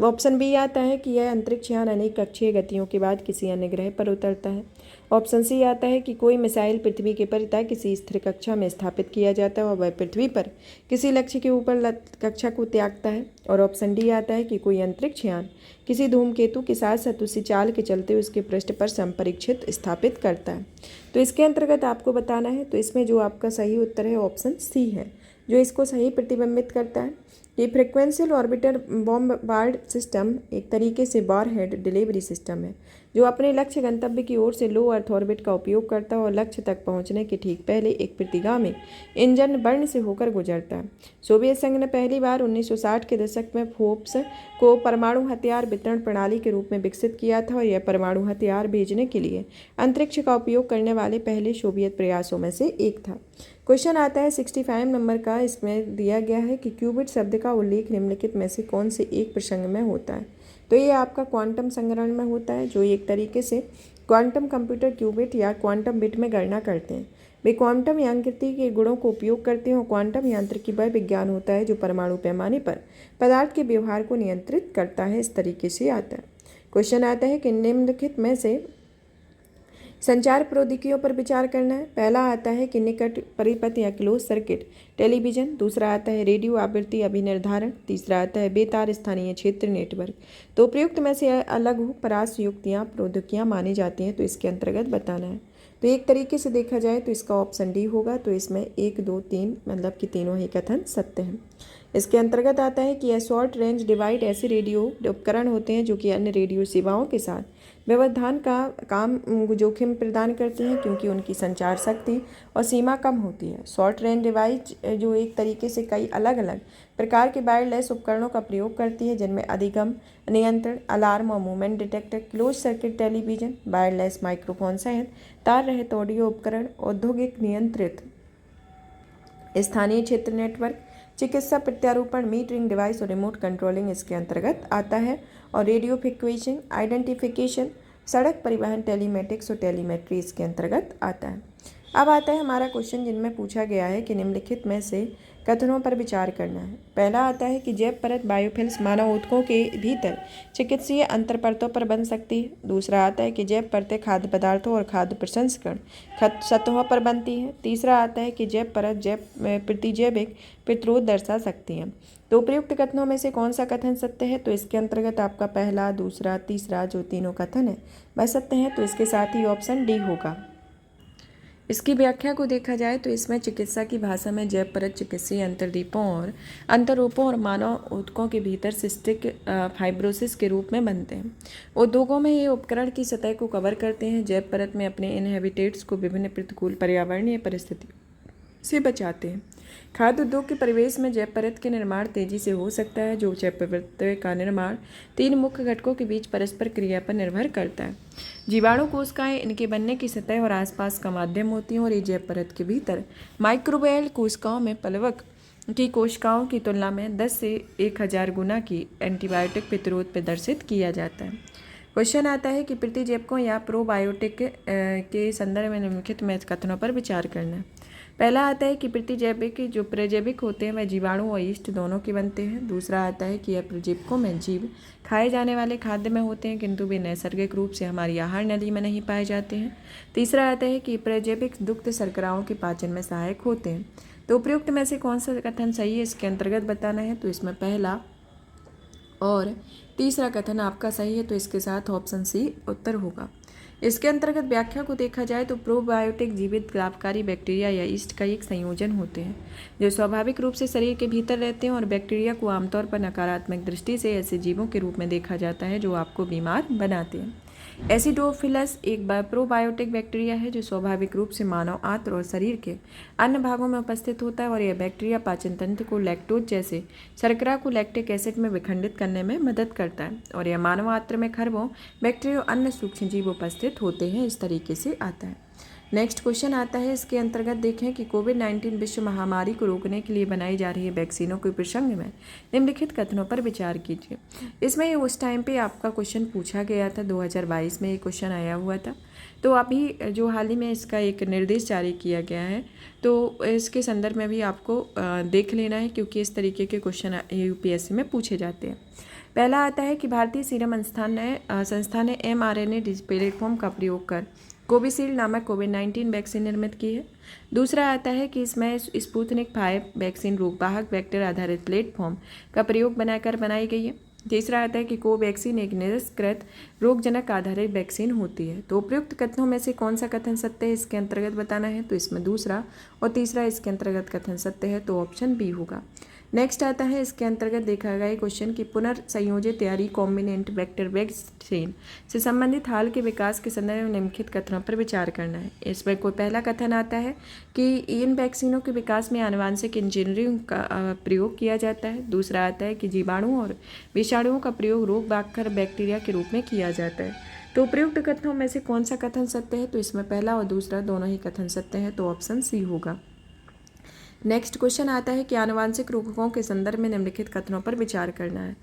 ऑप्शन बी आता है कि यह अंतरिक्ष यान अनेक कक्षीय गतियों के बाद किसी अन्य ग्रह पर उतरता है। ऑप्शन सी आता है कि कोई मिसाइल पृथ्वी के परितः किसी स्थिर कक्षा में स्थापित किया जाता है और वह पृथ्वी पर किसी लक्ष्य के ऊपर कक्षा को त्यागता है। और ऑप्शन डी आता है कि कोई अंतरिक्ष यान किसी धूमकेतु के साथ साथ उसी चाल के चलते उसके पृष्ठ पर संपरीक्षित स्थापित करता है। तो इसके अंतर्गत आपको बताना है। तो इसमें जो आपका सही उत्तर है ऑप्शन सी है, जो इसको सही प्रतिबिंबित करता है। ये फ्रिक्वेंशियल ऑर्बिटर बॉम्बार्ड सिस्टम एक तरीके से वॉरहेड डिलीवरी सिस्टम है जो अपने लक्ष्य गंतव्य की ओर से लो अर्थ ऑर्बिट का उपयोग करता है और लक्ष्य तक पहुंचने के ठीक पहले एक प्रतिगामी इंजन बर्न से होकर गुजरता है। सोवियत संघ ने पहली बार 1960 के दशक में फोर्ब्स को परमाणु हथियार वितरण प्रणाली के रूप में विकसित किया था और यह परमाणु हथियार भेजने के लिए अंतरिक्ष का उपयोग करने वाले पहले सोवियत प्रयासों में से एक था। क्वेश्चन आता है 65 नंबर का। इसमें दिया गया है कि क्यूबिट शब्द का उल्लेख निम्नलिखित में से कौन से एक प्रसंग में होता है। तो ये आपका क्वांटम संग्रहण में होता है, जो एक तरीके से क्वांटम कंप्यूटर क्यूबिट या क्वांटम बिट में गणना करते हैं। वे क्वांटम यांत्रिकी के गुणों को उपयोग करते हैं और क्वांटम यांत्रिकी वह विज्ञान होता है जो परमाणु पैमाने पर पदार्थ के व्यवहार को नियंत्रित करता है। इस तरीके से आता है। क्वेश्चन आता है कि निम्नलिखित में से संचार प्रौद्योगिकियों पर विचार करना है। पहला आता है कि निकट परिपथ या क्लोज सर्किट टेलीविजन, दूसरा आता है रेडियो आवृत्ति अभिनिर्धारण, तीसरा आता है बेतार स्थानीय क्षेत्र नेटवर्क। तो उपयुक्त में से अलग परास युक्तियाँ प्रौद्योगिकियाँ मानी जाती हैं, तो इसके अंतर्गत बताना है। तो एक तरीके से देखा जाए तो इसका ऑप्शन डी होगा। तो इसमें 1, 2, 3 मतलब कि तीनों ही कथन सत्य हैं। इसके अंतर्गत आता है कि यह शॉर्ट रेंज डिवाइड ऐसे रेडियो उपकरण होते हैं जो कि अन्य रेडियो सेवाओं के साथ व्यवधान का काम जोखिम प्रदान करते हैं, क्योंकि उनकी संचार शक्ति और सीमा कम होती है। शॉर्ट रेंज डिवाइस जो एक तरीके से कई अलग अलग प्रकार के वायरलेस उपकरणों का प्रयोग करती है, जिनमें अधिगम, नियंत्रण, अलार्म और movement detector, close circuit television, wireless microphone सहित तार रहित ऑडियो उपकरण, औद्योगिक नियंत्रित स्थानीय क्षेत्र नेटवर्क, चिकित्सा प्रत्यारोपण, मीटरिंग डिवाइस और रिमोट कंट्रोलिंग इसके अंतर्गत आता है। और रेडियो फ्रिक्वेशन आइडेंटिफिकेशन, सड़क परिवहन, टेलीमेटिक्स और टेलीमेट्री इसके अंतर्गत आता है। अब आता है हमारा क्वेश्चन जिनमें पूछा गया है कि निम्नलिखित में से कथनों पर विचार करना है। पहला आता है कि जैव परत बायोफिल्स मानव ऊतकों के भीतर चिकित्सीय अंतर परतों पर बन सकती है। दूसरा आता है कि जैव परतें खाद्य पदार्थों और खाद्य प्रसंस्करण सतहों पर बनती हैं। तीसरा आता है कि जैव परत जैव प्रतिजैविक प्रतिरोध दर्शा सकती हैं। तो उपयुक्त कथनों में से कौन सा कथन सत्य है? तो इसके अंतर्गत आपका पहला, दूसरा, तीसरा जो तीनों कथन है वह सत्य हैं। तो इसके साथ ही ऑप्शन डी होगा। इसकी व्याख्या को देखा जाए तो इसमें चिकित्सा की भाषा में जैव परत चिकित्सीय अंतर्दीपों और अंतरूपों और मानव ऊतकों के भीतर सिस्टिक फाइब्रोसिस के रूप में बनते हैं। उद्योगों में ये उपकरण की सतह को कवर करते हैं। जैव परत में अपने इनहेबिटेट्स को विभिन्न प्रतिकूल पर्यावरणीय परिस्थितियों से बचाते हैं। खाद्य उद्योग के परिवेश में जैव परत के निर्माण तेजी से हो सकता है। जो जैव परत का निर्माण 3 मुख्य घटकों के बीच परस्पर क्रिया पर निर्भर करता है। जीवाणु कोशिकाएं इनके बनने की सतह और आसपास का माध्यम होती हैं और ये जैव परत के भीतर माइक्रोबियल कोशिकाओं में प्लवक की कोशिकाओं की तुलना में 10 से 1000 गुना की एंटीबायोटिक प्रतिरोध प्रदर्शित किया जाता है। क्वेश्चन आता है कि प्रतिजैविकों या प्रोबायोटिक के संदर्भ में निम्नलिखित में कथनों पर विचार करना है। पहला आता है कि प्रतिजैविक जो प्रजैविक होते हैं वह जीवाणु और यीस्ट दोनों के बनते हैं। दूसरा आता है कि यह प्रजैविकों में जीव खाए जाने वाले खाद्य में होते हैं, किंतु वे नैसर्गिक रूप से हमारी आहार नली में नहीं पाए जाते हैं। तीसरा आता है कि प्रजैविक दुग्ध शर्कराओं के पाचन में सहायक होते हैं। तो उपयुक्त में से कौन सा कथन सही है इसके अंतर्गत बताना है। तो इसमें पहला और तीसरा कथन आपका सही है। तो इसके साथ ऑप्शन सी उत्तर होगा। इसके अंतर्गत व्याख्या को देखा जाए तो प्रोबायोटिक जीवित लाभकारी बैक्टीरिया या यीस्ट का एक संयोजन होते हैं जो स्वाभाविक रूप से शरीर के भीतर रहते हैं और बैक्टीरिया को आमतौर पर नकारात्मक दृष्टि से ऐसे जीवों के रूप में देखा जाता है जो आपको बीमार बनाते हैं। एसिडोफिलस एक प्रोबायोटिक बैक्टीरिया है जो स्वाभाविक रूप से मानव आंत्र और शरीर के अन्य भागों में उपस्थित होता है और यह बैक्टीरिया पाचन तंत्र को लैक्टोज जैसे शर्करा को लैक्टिक एसिड में विखंडित करने में मदद करता है और यह मानव आंत्र में खरबों बैक्टीरिया और अन्य सूक्ष्म जीव उपस्थित होते हैं। इस तरीके से आता है। नेक्स्ट क्वेश्चन आता है इसके अंतर्गत देखें कि कोविड-19 विश्व महामारी को रोकने के लिए बनाई जा रही है वैक्सीनों के प्रसंग में निम्नलिखित कथनों पर विचार कीजिए। इसमें उस टाइम पे आपका क्वेश्चन पूछा गया था, 2022 में ये क्वेश्चन आया हुआ था। तो अभी जो हाल ही में इसका एक निर्देश जारी किया गया है तो इसके संदर्भ में भी आपको देख लेना है, क्योंकि इस तरीके के क्वेश्चन यूपीएससी में पूछे जाते हैं। पहला आता है कि भारतीय सीरम संस्थान ने mRNA प्लेटफॉर्म का प्रयोग कर कोविशील्ड नामक कोविड-19 वैक्सीन निर्मित की है। दूसरा आता है कि इसमें स्पुतनिक 5 वैक्सीन रोगवाहक वेक्टर आधारित प्लेटफॉर्म का प्रयोग बनाकर बनाई गई है। तीसरा आता है कि कोवैक्सीन एक निरस्कृत रोगजनक आधारित वैक्सीन होती है। तो उपयुक्त कथनों में से कौन सा कथन सत्य है इसके अंतर्गत बताना है। तो इसमें दूसरा और तीसरा इसके अंतर्गत कथन सत्य है, तो ऑप्शन बी होगा। नेक्स्ट आता है इसके अंतर्गत देखा गया क्वेश्चन की पुनर्संयोजित या रिकॉम्बिनेंट वेक्टर वैक्सीन से संबंधित हाल के विकास के संदर्भ में निम्नलिखित कथनों पर विचार करना है। इसमें कोई पहला कथन आता है कि इन वैक्सीनों के विकास में आनुवांशिक इंजीनियरिंग का प्रयोग किया जाता है। दूसरा आता है कि जीवाणुओं और विषाणुओं का प्रयोग रोगवाहक बैक्टीरिया के रूप में किया जाता है। तो उपयुक्त कथनों में से कौन सा कथन सत्य है। तो इसमें पहला और दूसरा दोनों ही कथन सत्य है, तो ऑप्शन सी होगा। नेक्स्ट क्वेश्चन आता है कि आनुवांशिक रूपकों के संदर्भ में निम्नलिखित कथनों पर विचार करना है।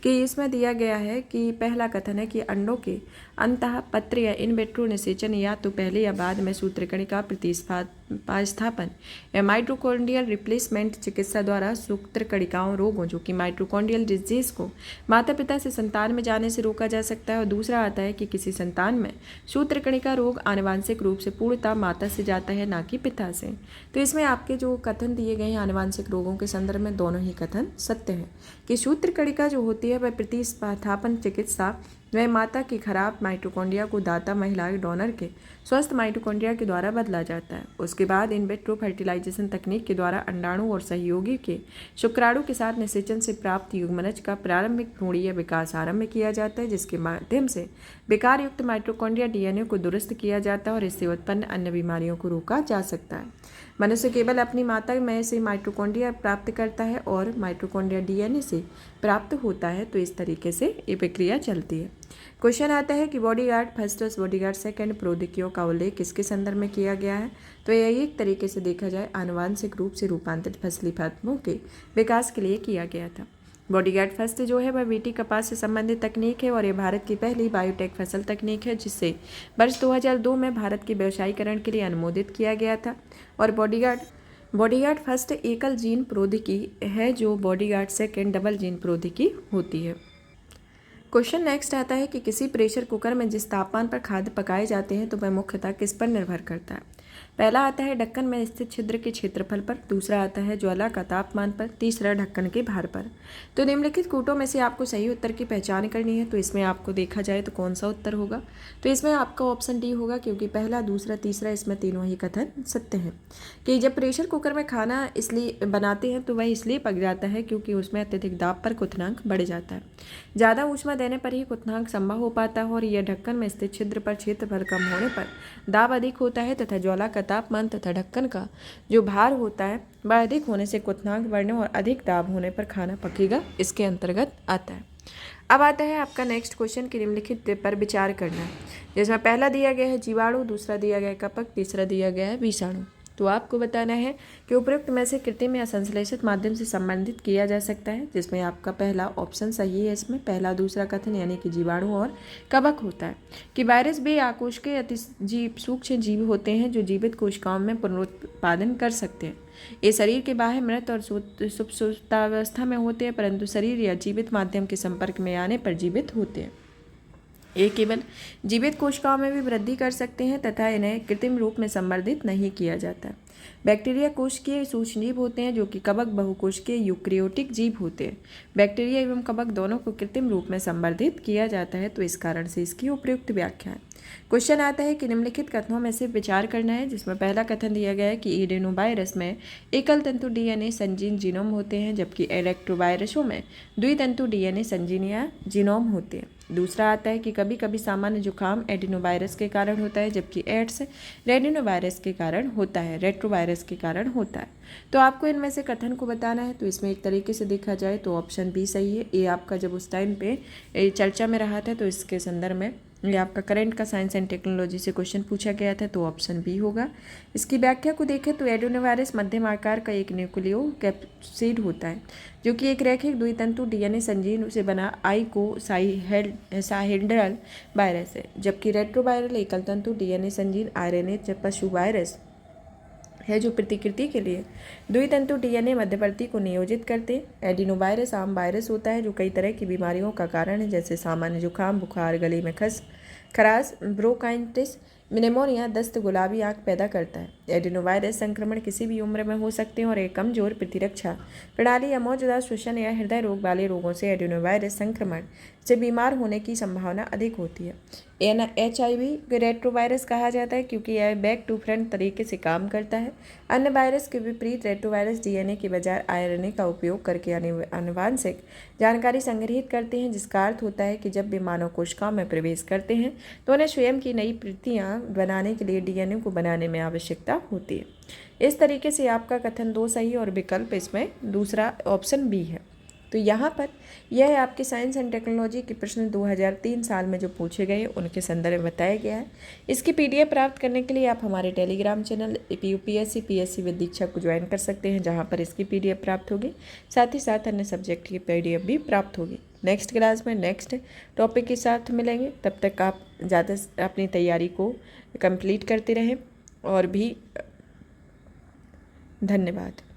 कि इसमें दिया गया है कि पहला कथन है कि अंडों के अंतः पत्र या इन विट्रो निषेचन या तो पहले या बाद में सूत्रकणिका प्रतिस्थापन या माइटोकॉन्ड्रियल रिप्लेसमेंट चिकित्सा द्वारा सूत्रकणिकाओं रोगों जो कि माइटोकॉन्ड्रियल डिजीज को माता पिता से संतान में जाने से रोका जा सकता है। और दूसरा आता है कि किसी संतान में सूत्रकणिका रोग आनुवांशिक रूप से पूर्णतः माता से जाता है ना कि पिता से। तो इसमें आपके जो कथन दिए गए हैं आनुवांशिक रोगों के संदर्भ में दोनों ही कथन सत्य है। कि सूत्रकणिका जो होती है वह प्रतिस्थापन चिकित्सा वह माता की खराब माइटोकॉन्ड्रिया को दाता महिला डोनर के स्वस्थ माइटोकॉन्ड्रिया के द्वारा बदला जाता है। उसके बाद इन विट्रो फर्टिलाइजेशन तकनीक के द्वारा अंडाणु और सहयोगी के शुक्राणु के साथ निषेचन से प्राप्त युग्मनज का प्रारंभिक भ्रूणीय विकास आरंभ किया जाता है, जिसके माध्यम से बेकार युक्त माइटोकॉन्ड्रिया डीएनए को दुरुस्त किया जाता है और इससे उत्पन्न अन्य बीमारियों को रोका जा सकता है। मनुष्य केवल अपनी माता में से माइटोकॉन्ड्रिया प्राप्त करता है और माइटोकॉन्ड्रिया डीएनए से प्राप्त होता है। तो इस तरीके से ये प्रक्रिया चलती है। क्वेश्चन आता है कि बॉडीगार्ड फर्स्ट और बॉडीगार्ड सेकंड प्रौद्योगिकियों का उल्लेख किसके संदर्भ में किया गया है। तो यह एक तरीके से देखा जाए आनुवांशिक रूप से रूपांतरित फसली फसलों के विकास के लिए किया गया था। बॉडीगार्ड फर्स्ट जो है वह बीटी कपास से संबंधित तकनीक है और ये भारत की पहली बायोटेक फसल तकनीक है जिसे वर्ष 2002 में भारत के व्यवसायीकरण के लिए अनुमोदित किया गया था। और बॉडीगार्ड फर्स्ट एकल जीन प्रौद्योगिकी है जो बॉडीगार्ड सेकंड डबल जीन प्रौद्योगिकी होती है। क्वेश्चन नेक्स्ट आता है कि किसी प्रेशर कुकर में जिस तापमान पर खाद्य पकाए जाते हैं तो वह मुख्यतः किस पर निर्भर करता है। पहला आता है ढक्कन में स्थित छिद्र के क्षेत्रफल पर, दूसरा आता है ज्वाला का तापमान पर, तीसरा ढक्कन के भार पर। तो निम्नलिखित कूटों में से आपको सही उत्तर की पहचान करनी है। तो इसमें आपको देखा जाए तो कौन सा उत्तर होगा। तो इसमें आपका ऑप्शन डी होगा क्योंकि पहला दूसरा तीसरा इसमें तीनों ही कथन सत्य हैं। कि जब प्रेशर कुकर में खाना इसलिए बनाते हैं तो वह इसलिए पक जाता है क्योंकि उसमें अत्यधिक दाब पर क्वथनांक बढ़ जाता है। ज़्यादा ऊष्मा देने पर ही क्वथनांक संभव हो पाता है और यह ढक्कन में स्थित छिद्र पर क्षेत्रफल कम होने पर दाब अधिक होता है तथा ज्वाला का तापमान तथा ढक्कन का जो भार होता है वह अधिक होने से क्वथनांक बढ़ने और अधिक दाब होने पर खाना पकेगा, इसके अंतर्गत आता है। अब आता है आपका नेक्स्ट क्वेश्चन कि निम्नलिखित पर विचार करना है, जिसमें पहला दिया गया है जीवाणु, दूसरा दिया गया है कपक, तीसरा दिया गया है विषाणु। तो आपको बताना है कि उपयुक्त में से कृत्रिम या संश्लेषित माध्यम से संबंधित किया जा सकता है, जिसमें आपका पहला ऑप्शन सही है। इसमें पहला दूसरा कथन यानी कि जीवाणु और कवक होता है। कि वायरस भी आकोशिकीय अति सूक्ष्म जीव होते हैं जो जीवित कोशिकाओं में पुनरुत्पादन कर सकते हैं। ये शरीर के बाहर मृत और सुप्तावस्था में होते हैं परंतु शरीर या जीवित माध्यम के संपर्क में आने पर जीवित होते हैं। ये केवल जीवित कोशिकाओं में भी वृद्धि कर सकते हैं तथा इन्हें कृत्रिम रूप में संवर्धित नहीं किया जाता। बैक्टीरिया कोशिकीय सूक्ष्मजीव होते हैं जो कि कवक बहुकोशिकीय यूकेरियोटिक जीव होते हैं। बैक्टीरिया एवं कवक दोनों को कृत्रिम रूप में संवर्धित किया जाता है, तो इस कारण से इसकी उपयुक्त व्याख्या है। क्वेश्चन आता है कि निम्नलिखित कथनों में से विचार करना है, जिसमें पहला कथन दिया गया है कि एडेनोवायरस में एकल तंतु डीएनए संजीन जीनोम होते हैं जबकि इलेक्ट्रोवायरसों में द्वितंतु डीएनए संजीन या जीनोम होते हैं। दूसरा आता है कि कभी कभी सामान्य जुकाम एडिनोवायरस के कारण होता है जबकि एड्स रेडिनोवायरस के कारण होता है, रेट्रोवायरस के कारण होता है। तो आपको इनमें से कथन को बताना है। तो इसमें एक तरीके से देखा जाए तो ऑप्शन बी सही है। ये आपका जब उस टाइम पे चर्चा में रहा था तो इसके संदर्भ में ये आपका करंट का साइंस एंड टेक्नोलॉजी से क्वेश्चन पूछा गया था, तो ऑप्शन बी होगा। इसकी व्याख्या को देखें तो एडेनोवायरस मध्यम आकार का एक न्यूक्लियो कैप्सिड होता है जो कि एक रैखिक द्वितंतु डीएनए संजीन से बना साहेंड्रल वायरस है, जबकि रेट्रोवायरल एकल तंतु डीएनए संजीन आरएनए पशु वायरस है जो प्रतिकृति के लिए द्वितंतु डीएनए मध्यवर्ती को नियोजित करते हैं। एडिनोवायरस आम वायरस होता है जो कई तरह की बीमारियों का कारण है जैसे सामान्य जुकाम, बुखार, गले में खराश, ब्रोंकाइटिस, निमोनिया, दस्त, गुलाबी आंख पैदा करता है। एडिनोवायरस संक्रमण किसी भी उम्र में हो सकते हैं और एक कमजोर प्रतिरक्षा प्रणाली या मौजूदा श्वसन या हृदय रोग वाले रोगों से एडिनोवायरस संक्रमण से बीमार होने की संभावना अधिक होती है। HIV रेट्रोवायरस कहा जाता है क्योंकि यह बैक टू फ्रंट तरीके से काम करता है। अन्य वायरस के विपरीत रेट्रोवायरस डीएनए के बजाय आरएनए का उपयोग करके आनुवांशिक जानकारी संग्रहित करते हैं, जिसका अर्थ होता है कि जब भी मानव कोशिकाओं में प्रवेश करते हैं तो उन्हें स्वयं की नई प्रतियां बनाने के लिए डीएनए को बनाने में आवश्यकता होती है। इस तरीके से आपका कथन 2 सही और विकल्प इसमें दूसरा ऑप्शन बी है। तो यहाँ पर यह है आपके साइंस एंड टेक्नोलॉजी के प्रश्न 2003 साल में जो पूछे गए उनके संदर्भ में बताया गया है। इसकी PDF प्राप्त करने के लिए आप हमारे Telegram channel UPSC PSC with Diksha को ज्वाइन कर सकते हैं, जहाँ पर इसकी PDF प्राप्त होगी। साथ ही साथ अन्य सब्जेक्ट की PDF भी प्राप्त होगी। नेक्स्ट क्लास में नेक्स्ट टॉपिक के साथ मिलेंगे। तब तक आप ज़्यादा अपनी तैयारी को कंप्लीट करते रहें और भी धन्यवाद।